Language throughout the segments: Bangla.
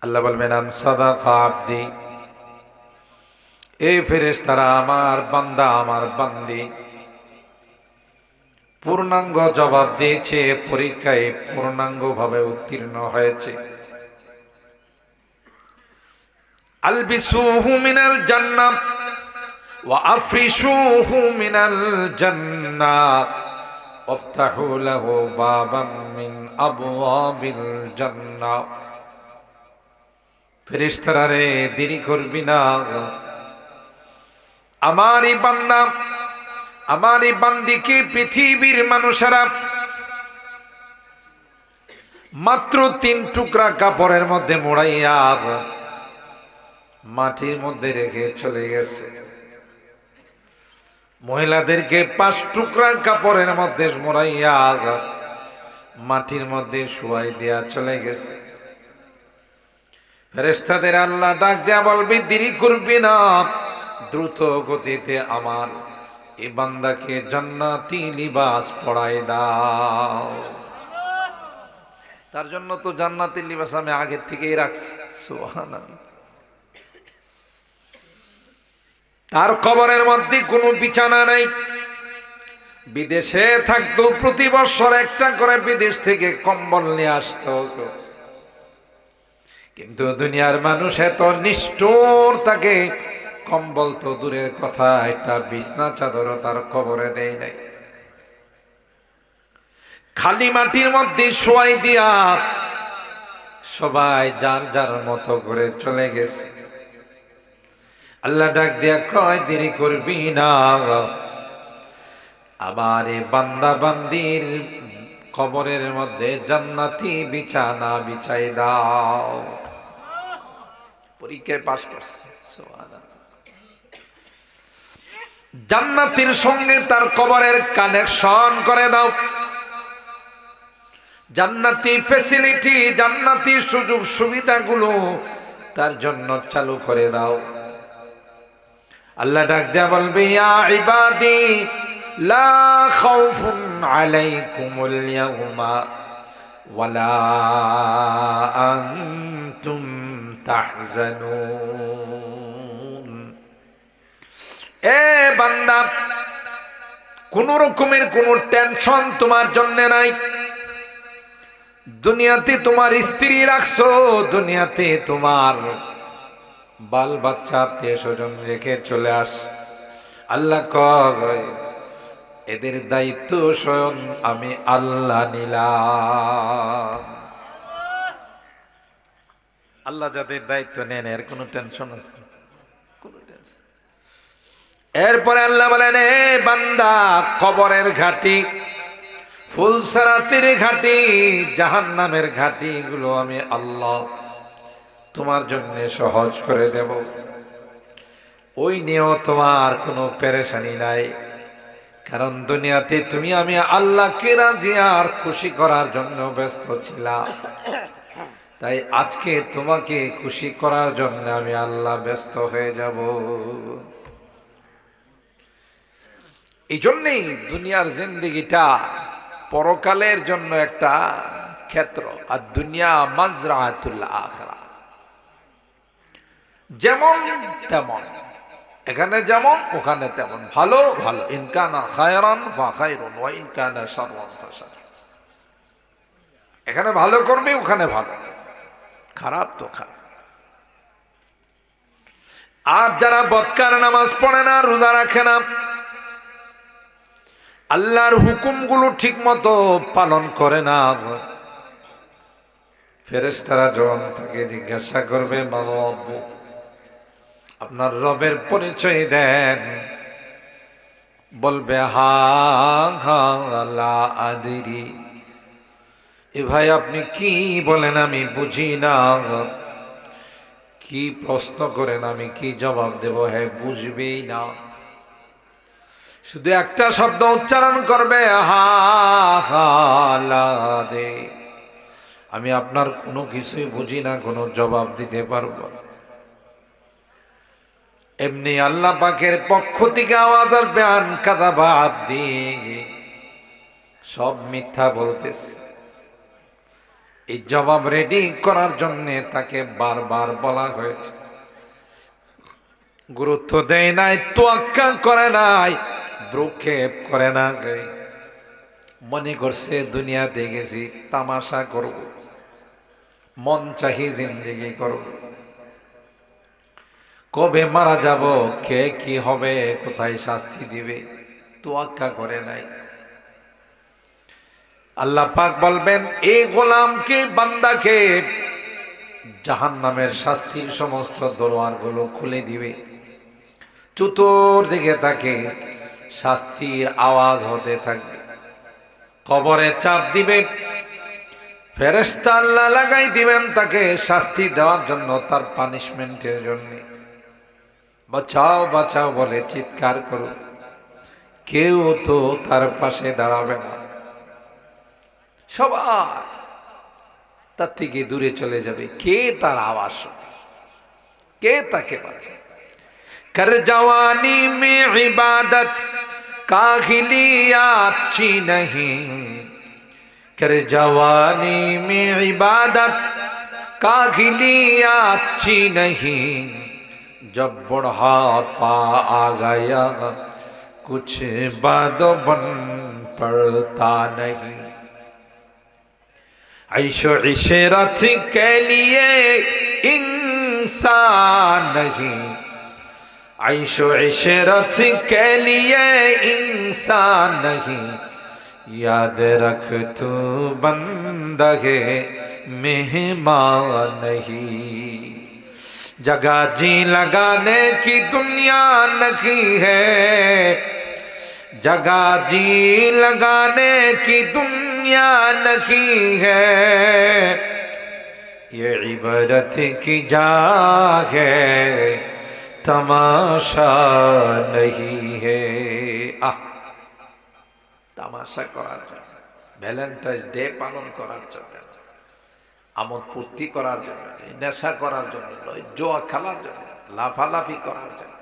আল্লাহ বলবেন আন সাদাকা আবদি, এই ফেরেশতারা আমার বান্দা আমার বান্দি পূর্ণাঙ্গ জবাব দিয়েছে, পরীক্ষায় পূর্ণাঙ্গভাবে উত্তীর্ণ হয়েছে। আলবিসুহু মিনাল জান্নাহ ওয়া আফরিশুহু মিনাল জান্নাহ ওয়াফতাহু লাহু বাবাম মিন আবওয়াবিল জান্নাহ। ফেরেশতারা রে, দেরি করবি না, আমারই বান্দা আমারই বান্দিকে পৃথিবীর মানুষেরা মাত্র 3 টুকরা কাপড়ের মধ্যে মোড়াইয়া মাটির মধ্যে রেখে চলে গেছে। মহিলাদেরকে 5 টুকরা কাপড়ের মধ্যে মোড়াইয়া মাটির মধ্যে শুয়াই দেয়া চলে গেছে। ফেরেশতাদের আল্লাহ ডাক দেয়া বলবি, দেরি করবি না, দ্রুত গতিতে আমার এই বান্দাকে জান্নাতি লিবাস পরায় দাও। তার জন্য তো জান্নাতি লিবাস আমি আগের থেকেই রাখছি। সুবহানাল্লাহ। তার কবরের মধ্যে কোনো বিছানা নাই। বিদেশে থাকতো, প্রতি বছর একটা করে বিদেশ থেকে কম্বল নিয়ে আসতো, কিন্তু দুনিয়ার মানুষ এত নিষ্ঠুর, তাকে কম্বল তো দূরের কথা, একটা বিছনা চাদরও তার কবরে দেয় নাই। খালি মাটির মধ্যে শোয়াই দিয়া সবাই যার যার মতো করে চলে গেছে। আল্লাহ ডাক দিয়া কয়, দেরি করবি না, আবার এই বান্দা বান্দির কবরের মধ্যে জান্নাতি বিছানা বিছাই দাও। পরীক্ষায় পাস করছে, জান্নাতির সঙ্গে তার কবরের কানেকশন করে দাও। জান্নাতি ফ্যাসিলিটি, জান্নাতি সুযোগ সুবিধাগুলো তার জন্য চালু করে দাও। আল্লাহ ডাক দেয়া বলবে, ইয়া ইবাদি লা খাউফুন আলাইকুমুল ইয়াউমা ওয়ালা আনতুম তাহজানুন। এ বান্দা, কোন রকমের কোন টেনশন তোমার জন্য নাই। দুনিয়াতে তোমার স্ত্রী রাখছো, দুনিয়াতে তোমার বাল বাচ্চা আত্মীয় স্বজন রেখে চলে আস। আল্লাহ কয়, এদের দায়িত্ব স্বয়ং আমি আল্লাহ নিলাম। আল্লাহ যাদের দায়িত্ব নেন, এর কোনো টেনশন আছে? এরপরে আল্লাহ বলেন, এ বান্দা, কবরের ঘাটি, ফুলসারাতের ঘাটি, জাহান্নামের ঘাটি গুলো আমি আল্লাহ তোমার জন্য সহজ করে দেব। ওই নিয়েও তোমার কোনো পেরেশানি নাই, কারণ দুনিয়াতে তুমি আমি আল্লাহকে রাজি আর খুশি করার জন্য ব্যস্ত ছিলাম। তাই আজকে তোমাকে খুশি করার জন্য আমি আল্লাহ ব্যস্ত হয়ে যাব। এই জন্যেই দুনিয়ার জিন্দেগিটা পরকালের জন্য একটা ক্ষেত্র, আর দুনিয়া মাজরাতুল আখিরা। যেমন তেমন, এখানে যেমন ওখানে তেমন, ভালো ভালো, ইনকানা খায়রান ফা খায়রুন ওয়া ইনকানা শাররান ফা শার। এখানে ভালো করবে, ওখানে ভালো, খারাপ তো খারাপ। আর যারা বদকার, নামাজ পড়ে না, রোজা রাখে না, আল্লাহর হুকুমগুলো ঠিক মতো পালন করে না, ফেরেশতারা যখন তাকে জিজ্ঞাসা করবে, আপনার রবের পরিচয় দেন, বলবে হা হা লা আদরি। এ ভাই, আপনি কি বলেন আমি বুঝি না, কি প্রশ্ন করেন আমি কি জবাব দেব, হ্যাঁ বুঝবেই না। শুধু একটা শব্দ উচ্চারণ করবে, হা হা লা দে, আমি আপনার কোনো কিছুই বুঝি না, কোনো জবাব দিতে পারবো না। এমনি আল্লাহ পাকের পক্ষ থেকে আওয়াজ আসবে, আন কাযাবা আবদি, সব মিথ্যা বলতেছে। এই জবাব রেডি করার জন্য তাকে বারবার বলা হয়েছে, গুরুত্ব দেয় নাই, তোয়াক্কা করে নাই, ভ্রুক্ষেপ করে না। মনে করছে দুনিয়াতে গেছি তামাশা করব, মন চাহি জিন্দেগি করব, কবে মারা যাব, কে কি হবে, কোথায় শাস্তি দিবে, তোয়াক্কা করে নাই। আল্লাহ পাক বলবেন এই গোলামকে, বান্দাকে জাহান্নামের শাস্তির সমস্ত দরওয়ারগুলো খুলে দিবে। চতুর্দিকে তাকে শাস্তির আওয়াজ হতে থাকবে, কবরে চাপ দিবে, ফেরেশতা আল্লাহ লাগাই দিবেন তাকে শাস্তি দেওয়ার জন্য, তার পানিশমেন্টের জন্য। বাঁচাও বাঁচাও বলে চিৎকার করুন, কেউ তো তার পাশে দাঁড়াবে না, সবাই তার থেকে দূরে চলে যাবে। কে তার আওয়াজ, কে তাকে বাঁচাবে? कर जवानी में इबादत काहिली अच्छी नहीं, कर जवानी में इबादत काहिली अच्छी नहीं, जब बुढ़ापा आ गया कुछ बादो बन पड़ता नहीं। ऐशो इशरत के लिए इंसान नहीं, ऐशो इशरत के लिए इंसान नहीं, याद रख तू बंदगे मेहमान नहीं। जगह जी लगाने की दुनिया नहीं है, जगह जी लगाने की दुनिया नहीं है, ये इबादत की जगह है, तमाशा नहीं है। আহ, তামাশা করার জন্য, ভ্যালেন্টাইন্স ডে পালন করার জন্য, আমোদ ফুর্তি করার জন্য, নেশা করার জন্য, জোয়া খেলার জন্য, লাফালাফি করার জন্য,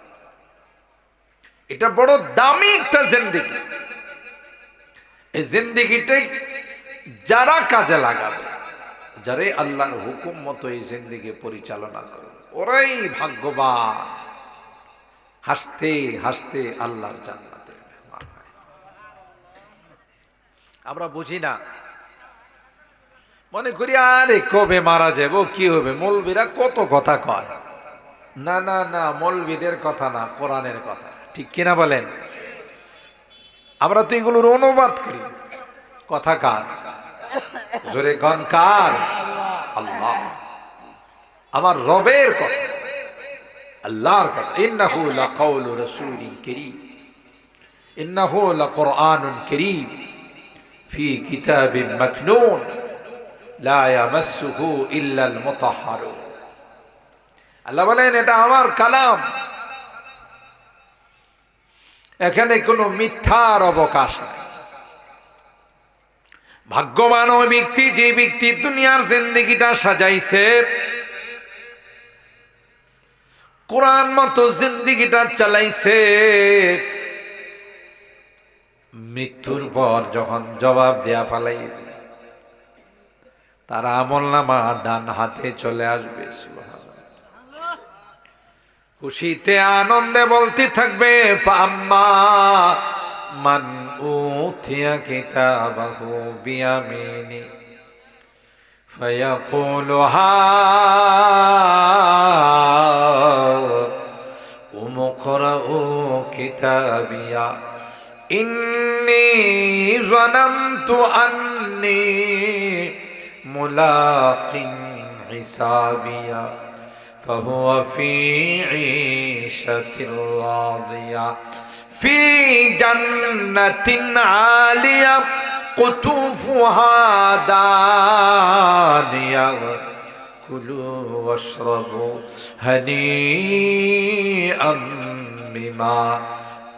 এটা বড় দামি একটা জিন্দেগি। এই জিন্দেগিটাই যারা কাজে লাগাবে, যারা আল্লাহর হুকুম মতো এই জিন্দেগি পরিচালনা করবে, ওরাই ভাগ্যবান, হাসতে হাসতে আল্লাহর জান্নাতে মেহমান হয়। আমরা বুঝি না, মনে করি আরে কবে মারা যাব, কি হবে, মৌলবীরা কত কথা কয়। না না না, মৌলবীদের কথা না, কোরআনের কথা, ঠিক কিনা বলেন? আমরা তো এগুলোর অনুবাদ করি, কথা কার? জোরে গান কার? আল্লাহ, আমার রবের কথা, আল্লাহর কথা। ইন্নাহু লাকাউলু রাসূলিন কারীম, ইন্নাহু লাকুরআনুন কারীম ফি কিতাবিন মাকনুন লা ইয়ামাসসুহু ইল্লাল মুতাহহারুন। আল্লাহ বলেন এটা আমার কালাম, এখানে কোনো মিথ্যার অবকাশ নাই। ভাগ্যবান ওই ব্যক্তি যে ব্যক্তি দুনিয়ার জিন্দেগিটা সাজাইছে, কোরআন মতো জিন্দেগিটা চালাইছে, মৃত্যুর পর যখন জবাব দেয়া ফালাইবে, তার আমলনামা ডান হাতে চলে আসবে। খুশিতে আনন্দে বলতে থাকবে, ফাম্মা মান উতিয়া কিতাবাহু বিয়ামিনি ফায়াকুলু হাউম ইকরাউ কিতাবিয়া ইন্নী যানানতু আন্নী মুলাকিন হিসাবিয়া فهو في عيشة راضية في جنة عالية قطوفها دانية كلوا واشربوا هنيئا بما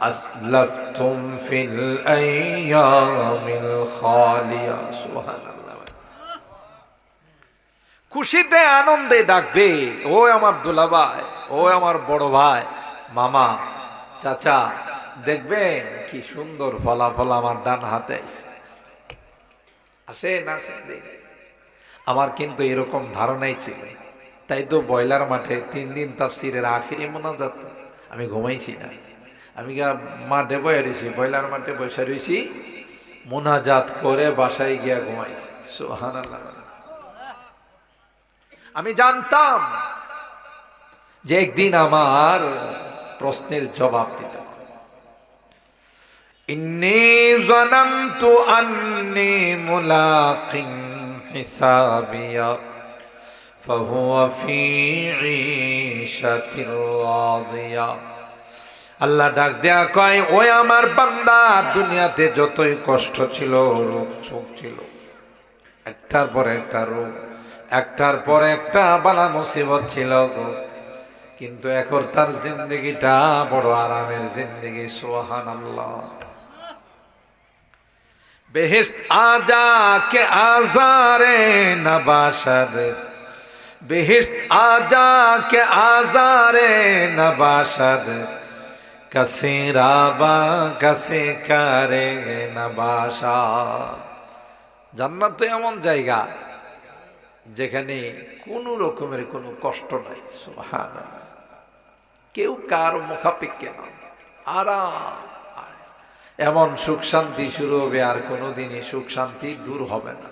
أسلفتم في الأيام الخالية سبحان الله। খুশিতে আনন্দে ডাকবে, ও আমার দুলাভাই, ও আমার বড় ভাই, মামা, চাচা, দেখবে কি সুন্দর ফলাফল আমার ডান হাতে আসে না, আমার কিন্তু এরকম ধারণাই ছিল। তাই তো বয়লার মাঠে 3 দিন তাফসিরের আখিরি মোনাজাত আমি ঘুমাইছি না। আমি মাঠে বয়ে রয়েছি, বয়লার মাঠে বসে রয়েছি, মোনাজাত করে বাসায় গিয়া ঘুমাইছি। সুবহানাল্লাহ। আমি জানতাম যে একদিন আমার প্রশ্নের জবাব দিতে হবে। ইন্নী যানানতু আন্নী মুলাকিন হিসাবিয়া ফাহুয়া ফি ঈশাতির রাদিয়া। আল্লাহ ডাক দেয়া কয়, ওই আমার বান্দা, দুনিয়াতে যতই কষ্ট ছিল, রোগ শোক ছিল, একটার পর একটা রোগ, একটার পর একটা বালা মুসিবত ছিল গো, কিন্তু এখন তার জিন্দগিটা বড় আরামের জিন্দগি। সুবহানাল্লাহ। বেহেশত আজা কে আজারে নবাশদ, বেহেশত আজা কে আজারে নবাশদ, কসে রাবা কসে করে নবাশদ। জান্নাত তো এমন জায়গা যেখানে কোনো রকমের কোনো কষ্ট নাই। সুবহানাল্লাহ। কেউ কার মুখাপেক্ষে না, আরাম, এমন সুখ শান্তি শুরু হবে, আর কোনোদিনই সুখ শান্তি দূর হবে না।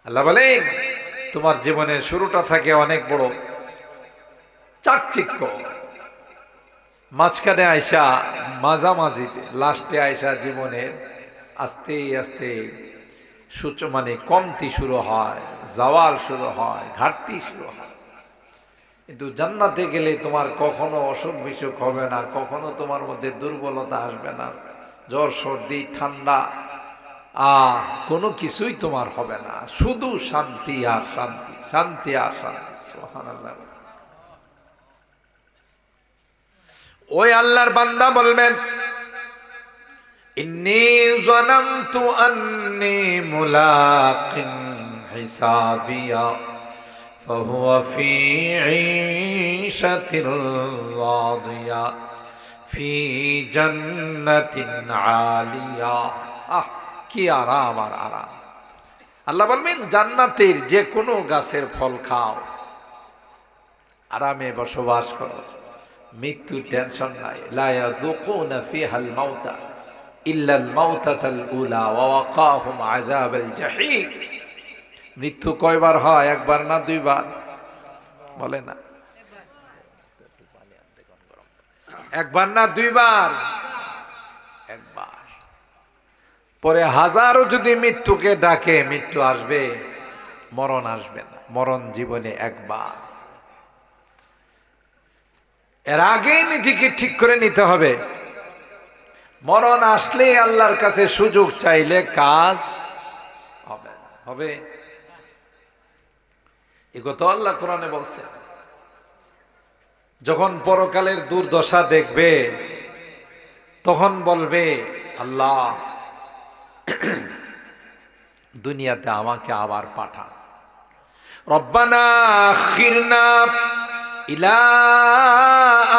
আল্লাহ বলেন, তোমার জীবনের শুরুটা থাকে অনেক বড় চাকচিক্য, মাঝখানে আয়সা মাঝামাঝিতে, লাস্টে আয়সা জীবনের আস্তে আস্তে মানে কমতি শুরু হয়, জাওয়াল শুরু হয়, ঘাটতি শুরু হয়। কিন্তু জান্নাতে গেলে তোমার কখনো অসুখ বিসুখ হবে না, কখনো তোমার মধ্যে দুর্বলতা আসবে না, জ্বর সর্দি ঠান্ডা কোনো কিছুই তোমার হবে না, শুধু শান্তি আর শান্তি, শান্তি আর শান্তি। সুবহানাল্লাহ। ওই আল্লাহর বান্দা বলবেন, ইন্নী যানানতু আন্নী মুলাকিন হিসাবিয়া ফাহুয়া ফি ঈশাতির রাদিয়া ফি জান্নাতিন আলিয়া। কি আরাম আর আরাম। আল্লাহ বলবেন, জান্নাতের যে কোনো গাছের ফল খাও, আরামে বসবাস করো, মৃত্যুর টেনশন নাই। লা ইয়াযুকুনা ফিহাল মাউতা ইল্লাল মাউতাতাল উলা ওয়া ওয়াকাহুম আযাবাল জাহিম। মৃত্যু কয়বার হয়? একবার না দুইবার? বলে না, একবার না দুইবার? একবার। পরে হাজারো যদি মৃত্যুকে ডাকে, মৃত্যু আসবে, মরণ আসবে না। মরণ জীবনে একবার। এর আগে নিজেকে ঠিক করে নিতে হবে। মরণ আসলে আল্লাহর কাছে সুযোগ চাইলে কাজ হবে না। হবে? এ কথা আল্লাহ কোরআনে বলছে। যখন পরকালের দুর্দশা দেখবে, তখন বলবে, আল্লাহ দুনিয়াতে আমাকে আবার পাঠান। রব্বানা আখিরনা ইলা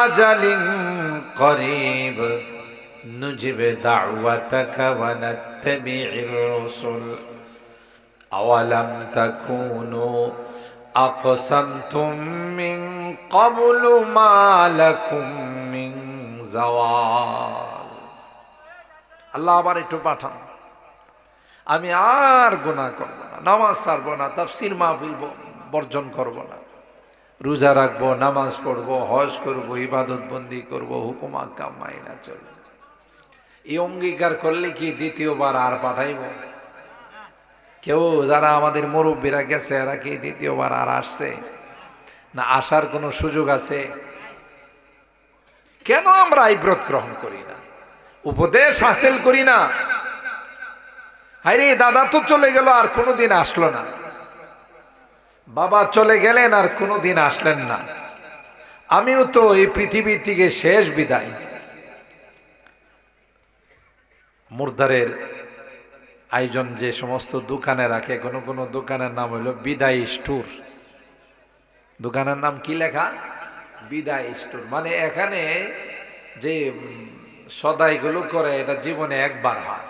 আজালিন করিব নুজিব দাওয়াতাকা ওয়া নাত্তাবি'র রাসূল আওয়ালাম তাকুনু আকসামতুম মিন ক্বাবলু মা লাকুম মিন জাওয়াল। আল্লাহ আবার একটু পাঠান, আমি আর গুনাহ করব না, নামাজ ছাড়বো না, তাফসীর মাহফিল বর্জন করব না, রোজা রাখবো, নামাজ পড়বো, হজ করবো, ইবাদত বন্দি করবো, হুকুম আহকাম মাইনা চলবে। এই অঙ্গীকার করলে কি দ্বিতীয়বার আর পাঠাইব? কেউ যারা আমাদের মুরব্বীরা গেছে, এরা কি দ্বিতীয়বার আর আসছে? না আসার কোনো সুযোগ আছে? কেন আমরা ইব্রত গ্রহণ করি না, উপদেশ হাসিল করি না? হায়রে, দাদা তো চলে গেল, আর কোনোদিন আসলো না। বাবা চলে গেলেন, আর কোনোদিন আসলেন না। আমিও তো এই পৃথিবীর থেকে শেষ বিদায়। মুর্দারের আয়োজন যে সমস্ত দোকানে রাখে, কোনো কোনো দোকানের নাম হলো বিদায় স্টোর। দোকানের নাম কি লেখা? বিদায় স্টোর। মানে এখানে যে সদাইগুলো করে, এটা জীবনে একবার হয়,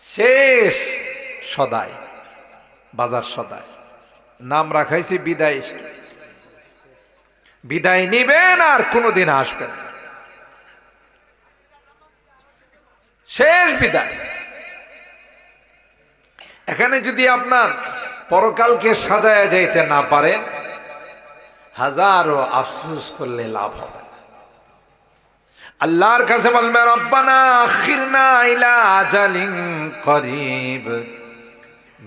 শেষ সদাই। বাজার সদায়, নাম রাখাইছি বিদায়। বিদায় নিবেন আর কোনোদিন আসবেন, শেষ বিদায়। এখানে যদি আপনার পরকালকে সাজায়া যাইতে না পারেন, হাজারো আফসোস করলে লাভ হবে না। আল্লাহর কাছে বলবেন, রব্বানা আখিরনা ইলা আজালিন করিব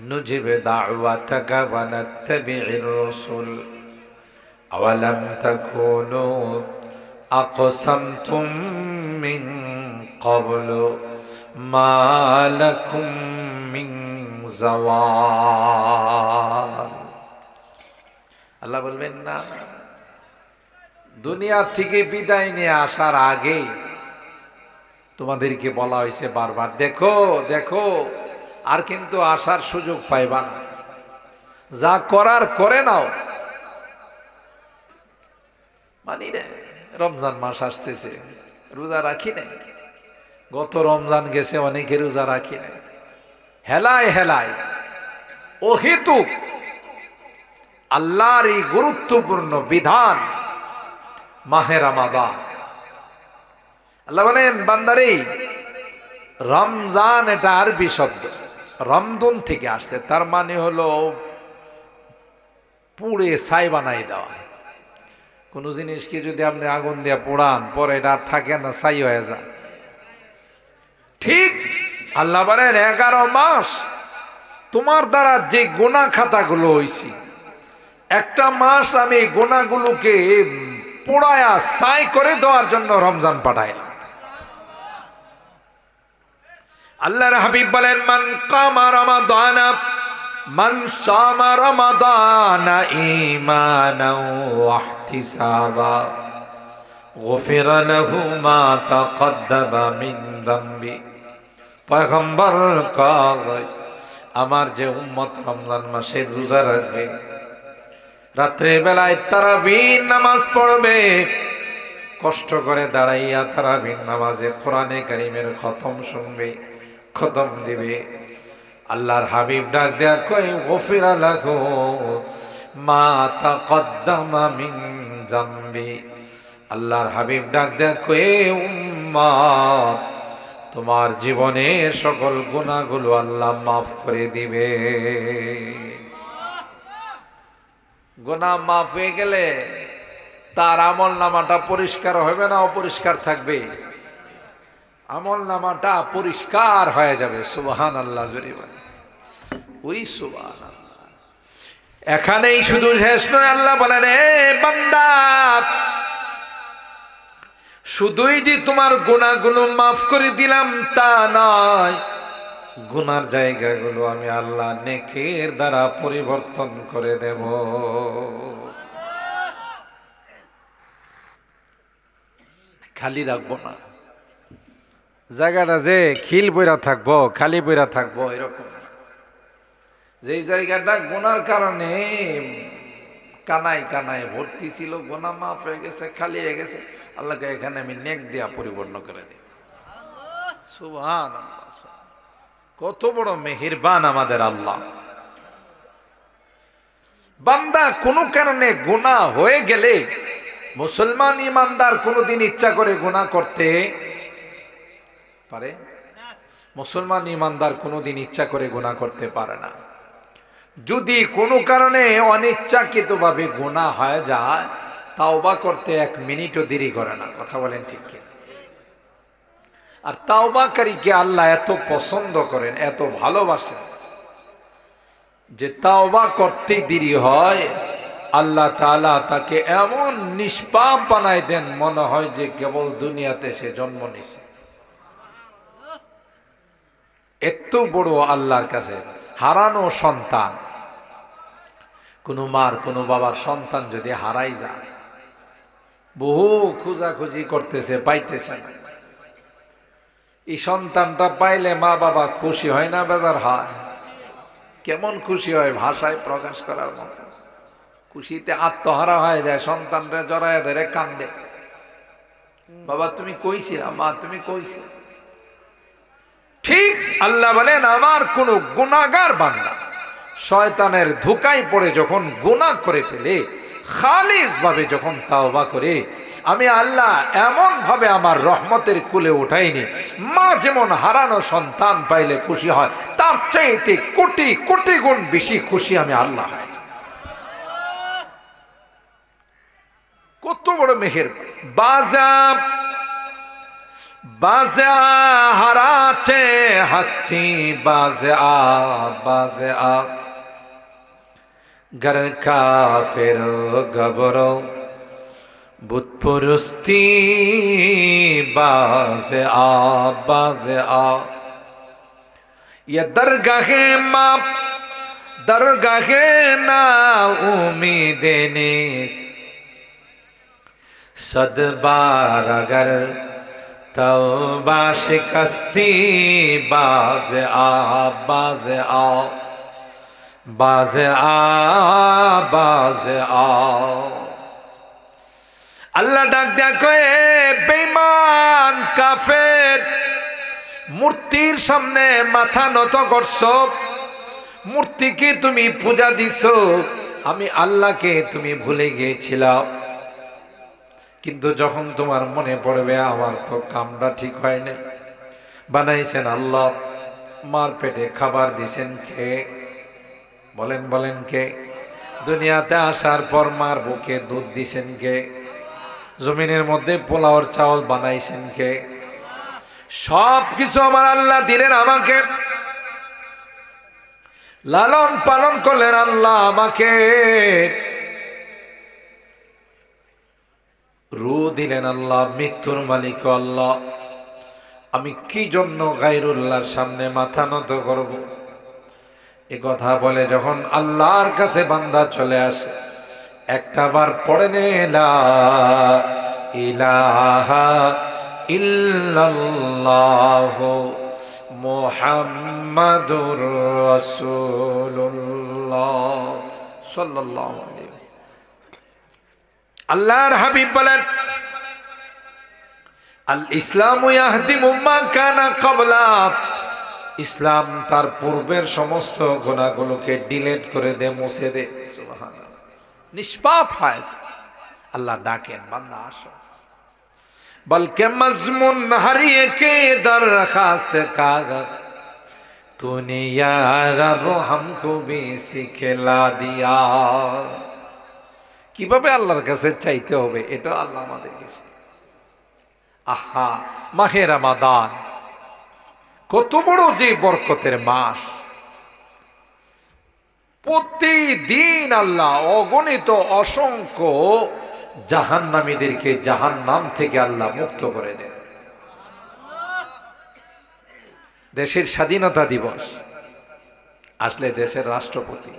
নুজিব দাওয়াতাকা ওয়া নাত্তাবি'র রাসূল আওয়ালাম তাকুনু আকসামতুম মিন ক্বাবলু মা লাকুম মিন জাওয়াল। আল্লাহ বলবেন, না, দুনিয়া থেকে বিদায় নিয়ে আসার আগে তোমাদেরকে বলা হয়েছে বারবার, দেখো দেখো, আর কিন্তু আসার সুযোগ পাইবা না, যা করার করে নাও। মানি না, রমজান মাস আসতেছে, রোজা রাখি নাই, গত রমজান গেছে, অনেকে রোজা রাখি নাই, হেলায় হেলায় অহেতুক আল্লাহর এই গুরুত্বপূর্ণ বিধান মাহে রমাদান। আল্লাহ বলেন, বান্দারে, রমজান এটা আরবি শব্দ, রমদুন থেকে আসছে, তার মানে হলো পুড়ে ছাই বানাই দেওয়া। কোন জিনিসকে যদি আপনি আগুন দিয়ে পোড়ান, পরে এটা আর থাকে না, ছাই হয়ে যায়। ঠিক আল্লাহ বলেন, 11 মাস তোমার দ্বারা যে গুনাহ খাতাগুলো হইছে, একটা মাস আমি গুনাহগুলোকে পোড়ায়া ছাই করে দেওয়ার জন্য রমজান পাঠাইলাম। আল্লাহর হাবিব বলেন, মান কামা রমাদানা মান সামা রমাদানা ঈমানাও ওয়া ইহতিসাবা গুফিরা লাহু মা তাকদ্দামা মিন যামবি। পয়গম্বর কয়, আমার যে উম্মত রমজান মাসে রোজা রাখবে, রাত্রে বেলায় তারাবির নামাজ পড়বে, কষ্ট করে দাঁড়াইয়া তারাবির নামাজে কোরআনে কারীমের খতম শুনবে, খতম দিবে, আল্লাহর হাবিব ডাক দেয়া কয়, গফিরা লাহু মা তাকদ্দামা মিন যামবি। আল্লাহর হাবিব ডাক দেয়া কয়, উম্মত, তোমার জীবনের সকল গুনাহগুলো আল্লাহ মাফ করে দিবে। গুনাহ মাফ হয়ে গেলে তার আমল নামাটা পরিষ্কার হবে না, অপরিষ্কার থাকবে? আমল নামাটা পরিষ্কার হয়ে যাবে। সুবহানাল্লাহ, জোরে বলেন, ওই সুবহানাল্লাহ। এখানেই শুধু শেষ নয়, আল্লাহ বলেন, এ বান্দা, শুধুই যে তোমার গুনাহগুলো মাফ করে দিলাম তা নয়, গুনার জায়গাগুলো আমি আল্লাহ নেকের দ্বারা পরিবর্তন করে দেব। খালি রাখবো না, জায়গাটা যে খিল বইরা থাকবো, খালি বইরা থাকবো, এরকম। যেই জায়গাটা গুনার কারণে কানায় কানায় ভর্তি ছিল, গুনাহ মাফ হয়ে গেছে, খালি হয়ে গেছে, আল্লাহকে এখানে আমি নেক দিয়া পরিপূর্ণ করে দিই। সুবহানাল্লাহ, কত বড় মেহেরবান আমাদের আল্লাহ। বান্দা কোনো কারণে গুনাহ হয়ে গেলে, মুসলমান ইমানদার কোনোদিন ইচ্ছা করে গুনাহ করতে পারে? মুসলমান ইমানদার কোনোদিন ইচ্ছা করে গুনাহ করতে পারে না। যদি কোনো কারণে অনিচ্ছাকৃতভাবে গুনাহ হয়ে যায়, তাওবা করতে 1 মিনিটও দেরি করে না। কথা বলেন ঠিক কি? আর তাওবাকারীকে আল্লাহ এত পছন্দ করেন, এত ভালোবাসেন, যে তাওবা করতে দেরি হয়, আল্লাহ তাআলা তাকে এমন নিষ্পাপ বানায় দেন, মনে হয় যে কেবল দুনিয়াতে সে জন্ম নিছে। এত বড় আল্লাহর কাছে হারানো সন্তান, কোনো মার কোনো বাবার সন্তান যদি হারাই যায়, বহু খোঁজাখুঁজি করতেছে, পাইতেছে না। এই সন্তানটা পাইলে মা বাবা খুশি হয় না, বেজার হয়? কেমন খুশি হয়, ভাষায় প্রকাশ করার মতো। খুশিতে আত্মহারা হয়ে যায়, সন্তানরা জড়ায় ধরে কান্দে, বাবা তুমি কইছিলা, মা তুমি কইছিলা। ঠিক আল্লাহ বলেন, আমার কোন গুনাহগার বান্দা শয়তানের ধোঁকায় পড়ে যখন গুনাহ করে ফেলে, খালিস ভাবে যখন তাওবা করে, আমি আল্লাহ এমন ভাবে আমার রহমতের কুলে উঠাইনি। মা যেমন হারানো সন্তান পাইলে খুশি হয়, তার চাইতে কোটি কোটি গুণ বেশি খুশি আমি আল্লাহ হয়। কত বড় মেহের। বাজা বাজা হারাচ্ছে হস্তি, বাজে আ गर काफिर गबरो बुत पुरुस्ती, बाज आ ये दरगाहे माँ दरगाहे ना उम्मीदे ने सदबार अगर तौबा शिकस्ती, बाज आ बाज आ। अल्लाह डाक दिया कहे बेईमान काफेर, মূর্তির সামনে মাথা নত করছো, মূর্তিকে তুমি পূজা দিছো, আমি আল্লাহকে তুমি ভুলে গিয়েছিলা। কিন্তু যখন তোমার মনে পড়বে আমার তো কামটা ঠিক হয় না, বানাইছেন আল্লাহ, মার পেটে খাবার দিছেন কে? বলেন কে? দুনিয়াতে আসার পর মার বুকে দুধ দিছেন কে? জমিনের মধ্যে পোলাওর চাউল বানাইছেন কে? সব কিছু আমার আল্লাহ দিলেন আমাকে, লালন পালন করলেন আল্লাহ আমাকে, রূহ দিলেন আল্লাহ, মৃত্যুর মালিক আল্লাহ। আমি কি জন্য গায়রুল্লাহর সামনে মাথা নত করব? এ কথা বলে যখন আল্লাহর কাছে বান্দা চলে আসে, একটা বার পড়ে নে লা ইলাহা ইল্লাল্লাহ মুহাম্মাদুর রাসূলুল্লাহ সাল্লাল্লাহু আলাইহি ওয়াসাল্লাম। আল্লাহর হাবিব বলেন, আল ইসলামু ইয়াহদিমু মা কানা ক্বাবলা, ইসলাম তার পূর্বের সমস্ত গুনাহগুলোকে ডিলিট করে দে, মুছে দে। সুবহানাল্লাহ, নিষ্পাপ হয়। আল্লাহ ডাকেন, বান্দা আসো। বলকে মজমুন হারিয়ে কে দরখাস্ত কাগজ, तूने या रब हमको भी सिखला दिया। কিভাবে আল্লাহর কাছে চাইতে হবে এটা আল্লাহ আমাদেরকে। আহা, মাহে রমাদান কত বড় যে বরকতের মাস, প্রতিদিন আল্লাহ অগণিত অসংখ্য জাহান্নামীদেরকে জাহান্নাম থেকে আল্লাহ মুক্ত করে দেন। দেশের স্বাধীনতা দিবস আসলে দেশের রাষ্ট্রপতি,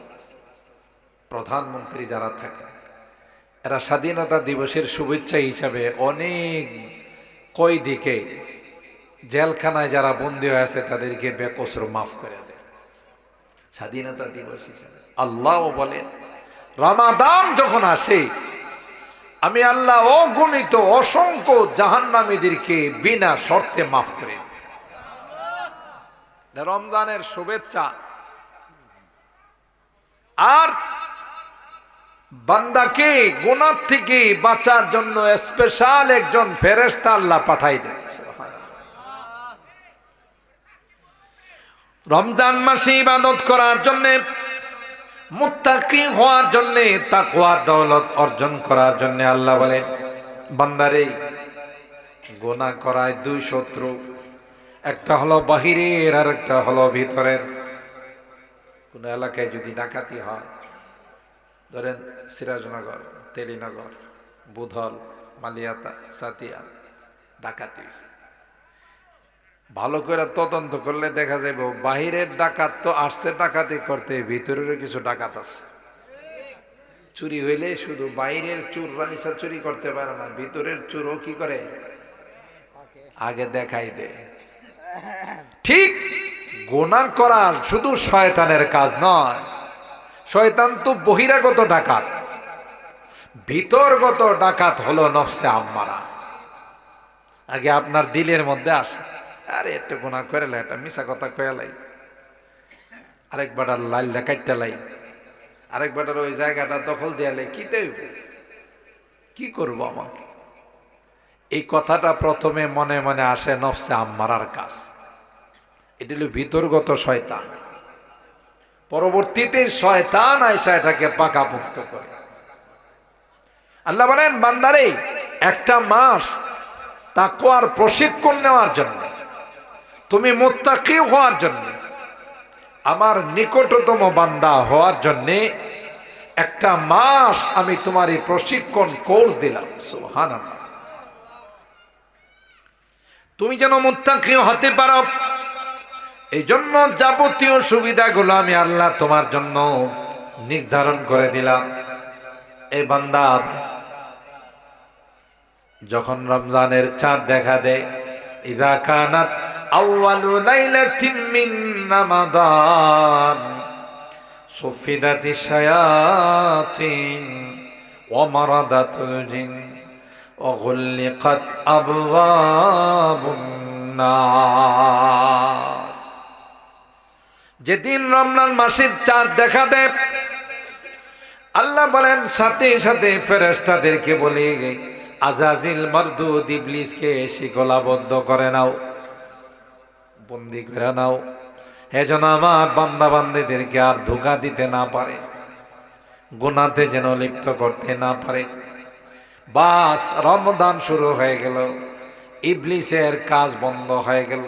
প্রধানমন্ত্রী যারা থাকে, এরা স্বাধীনতা দিবসের শুভেচ্ছা হিসাবে অনেক কয়েদিকে, জেলখানায় যারা বন্দী হয়ে আছে তাদেরকে বেকসুর মাফ করে দেয় স্বাধীনতা দিবস হিসাবে। আল্লাহ বলেন, রমাদান যখন আসে আমি আল্লাহ অগণিত অসংখ্য জাহান্নামীদেরকে বিনা শর্তে মাফ করে দিই। রমজানের শুভেচ্ছা। আর বান্দাকে গুনাহ থেকে বাঁচার জন্য স্পেশাল একজন ফেরেশতা আল্লাহ পাঠাই দেন। রমজান মাসে ইবাদত করার জন্য, মুত্তাকি হওয়ার জন্য, তাকওয়ার দৌলত অর্জন করার জন্য আল্লাহ বলেন, বান্দারে গুনাহ করায় দুই শত্রু, একটা হলো বাহিরের আর একটা হলো ভিতরের। কোন এলাকায় যদি ডাকাতি হয়, ধরেন সিরাজনগর, তেলিনগর, বুধল, মালিয়াতা, সাতিয়া, ডাকাতি, ভালো করে তদন্ত করলে দেখা যাবে বাহিরের ডাকাত তো আসছে ডাকাতি করতে, ভিতরেরও কিছু ডাকাত আছে। চুরি হইলে শুধু বাইরের চোররা এসে চুরি করতে পারে না, ভিতরের চোরও কি করে আগে দেখাই দেয়। ঠিক গুনাহ করা শুধু শয়তানের কাজ নয়, শয়তান তো বহিরাগত ডাকাত, ভিতরগত ডাকাত হলো নফসে আম্মারা। আগে আপনার দিলের মধ্যে আসে, আরে একটু গুনাহ করে লাই, একটা মিছা কথা কয়ালাই, আরেক বেটার লাইল কাটটা লাই, আরেক বেটার ওই জায়গাটা দখল দেয়ালে কি করব আমাকে? এই কথাটা প্রথমে মনে মনে আসে নফসে আম্মারার কাজ, এটা হলো ভিতরগত শয়তান। পরবর্তীতে শয়তান আয়সা এটাকে পাকাপোক্ত করে। আল্লাহ বলেন, বান্দারে একটা মাস তাকওয়ার প্রশিক্ষণ নেওয়ার জন্য, তুমি মুত্তাকি হওয়ার জন্য, আমার নিকটতম বান্দা হওয়ার জন্য একটা মাস আমি তোমার এই প্রশিক্ষণ কোর্স দিলাম। সুবহানাল্লাহ। তুমি যেন মুত্তাকি হতে পারো, এই জন্য যাবতীয় সুবিধাগুলো আমি আল্লাহ তোমার জন্য নির্ধারণ করে দিলাম। এই বান্দা যখন রমজানের চাঁদ দেখা দেয়, ইযা কানাত আউয়ালু লাইলাতিন মিন রমাদান সুফিদাতিশ শায়াতিন ওয়া মারাদাতুল জিন ওয়া গুল্লিকাত আবওয়াবুন নার। যেদিন রমজান মাসের চাঁদ দেখা দেয়, আল্লাহ বলেন সাথে সাথে ফেরেশতাদেরকে বলে, আজাজিল মারদুদ ইবলিসকে শিকলাবদ্ধ করে নাও, বন্দী করে নাও, এজন্য আমার বান্দা বান্দীদেরকে আর ধোঁকা দিতে না পারে, গুনাতে যেন লিপ্ত করতে না পারে। বাস রমজান শুরু হয়ে গেল, ইবলিসের কাজ বন্ধ হয়ে গেল।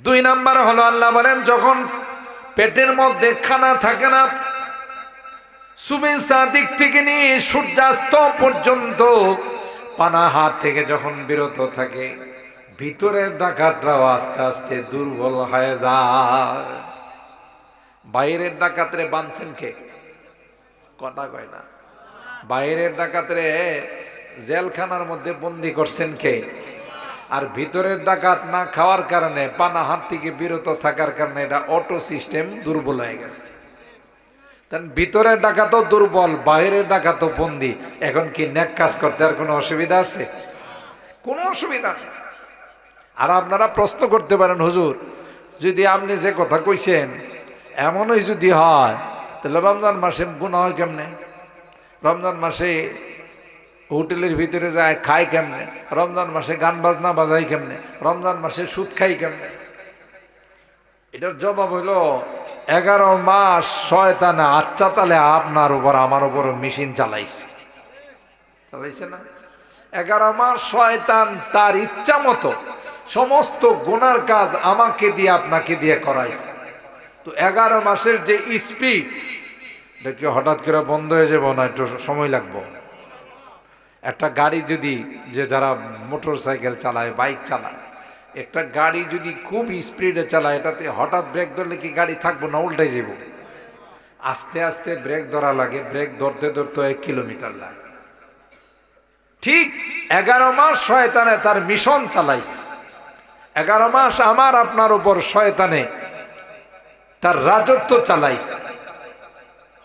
2 নাম্বার হলো, আল্লাহ বলেন যখন পেটের মধ্যে খানা থাকে না, সুবে সাদিক থেকে নিয়ে সূর্যাস্ত পর্যন্ত পানাহার থেকে যখন বিরত থাকে, ভিতরের ডাকাতরাও আস্তে আস্তে দুর্বল হয়ে যায়। বাইরের ডাকাতরে বাঁধছেন কে? কথা কয় না। বাইরের ডাকাতরে জেলখানার মধ্যে বন্দি করছেন কে? আর ভিতরের ডাকাত না খাওয়ার কারণে, পানাহার থেকে বিরত থাকার কারণে এটা অটো সিস্টেম দুর্বল হয়ে গেছে। ভিতরের ডাকাতও দুর্বল, বাইরের ডাকাতও বন্দি। এখন কি নেক কাজ করতে আর কোনো অসুবিধা আছে? কোনো অসুবিধা নেই। আর আপনারা প্রশ্ন করতে পারেন, হুজুর যদি আপনি যে কথা কইছেন এমনই যদি হয়, তাহলে রমজান মাসে গুনাহ হয় কেমনে? রমজান মাসে হোটেলের ভিতরে যায় খায় কেমনে? রমজান মাসে গান বাজনা বাজাই কেমনে? রমজান মাসে সুদ খাই কেমনে? এটার জবাব হলো, 11 মাস শয়তানে আচ্ছা তালে আপনার উপর আমার উপর মেশিন চালাইছে না। 11 মাস শয়তান তার ইচ্ছা মতো সমস্ত গুনার কাজ আমাকে দিয়ে আপনাকে দিয়ে করাইছে। তো 11 মাসের যে স্পিড, এটা কি হঠাৎ করে বন্ধ হয়ে যাবো না? একটু সময় লাগবো। একটা গাড়ি যদি, যে যারা মোটর সাইকেল চালায়, বাইক চালায়, একটা গাড়ি যদি খুব স্পিডে চালায়, এটাতে হঠাৎ ব্রেক ধরলে কি গাড়ি থাকবো না? উল্টাই যাব। আস্তে আস্তে ব্রেক ধরা লাগে, ব্রেক ধরতে ধরতে 1 কিলোমিটার লাগে। ঠিক 11 মাস শয়তানে তার মিশন চালাইছে। 11 মাস আমার আপনার উপর শয়তানে তার রাজত্ব চালাইছে।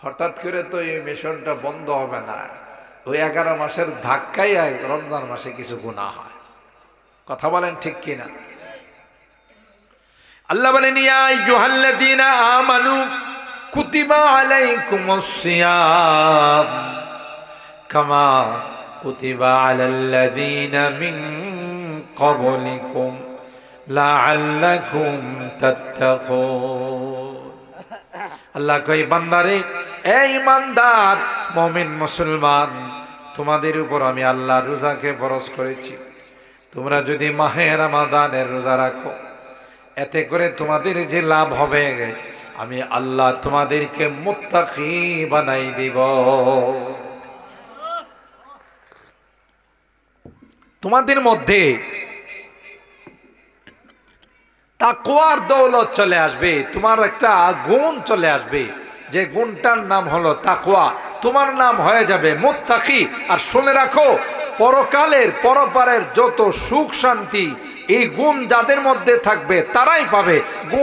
হঠাৎ করে তো এই মিশনটা বন্ধ হবে না। ওই 11 মাসের ধাক্কাই রমজান মাসে কিছু গুনাহ হয়। কথা বলেন ঠিক কিনা? আল্লাহ বলেন, ইয়া আইয়ুহাল্লাযীনা আমানু কুতিবা আলাইকুমুস সিয়াম কামা কুতিবা আলাল্লাযীনা মিন ক্বাবলিকুম লাআল্লাকুম তাত্তাকুন। আল্লাহ কই, বান্দারে, এই ইমানদার মুমিন মুসলমান, তোমাদের উপর আমি আল্লাহ রোজাকে ফরজ করেছি। তোমরা যদি মাহে রমাদানের রোজা রাখো, এতে করে তোমাদের যে লাভ হবে, আমি আল্লাহ তোমাদেরকে মুত্তাকি বানাই দিব। তোমাদের মধ্যে তাকওয়ার দৌলত চলে আসবে, তোমার একটা গুণ চলে আসবে, যে গুণটার নাম হলো তাকওয়া। তোমার নাম হয়ে যাবে মুত্তাকি। আর শুনে রাখো, পরকালের পরপারের যত সুখ শান্তি এই গুণ যাদের মধ্যে থাকবে তারাই পাবে।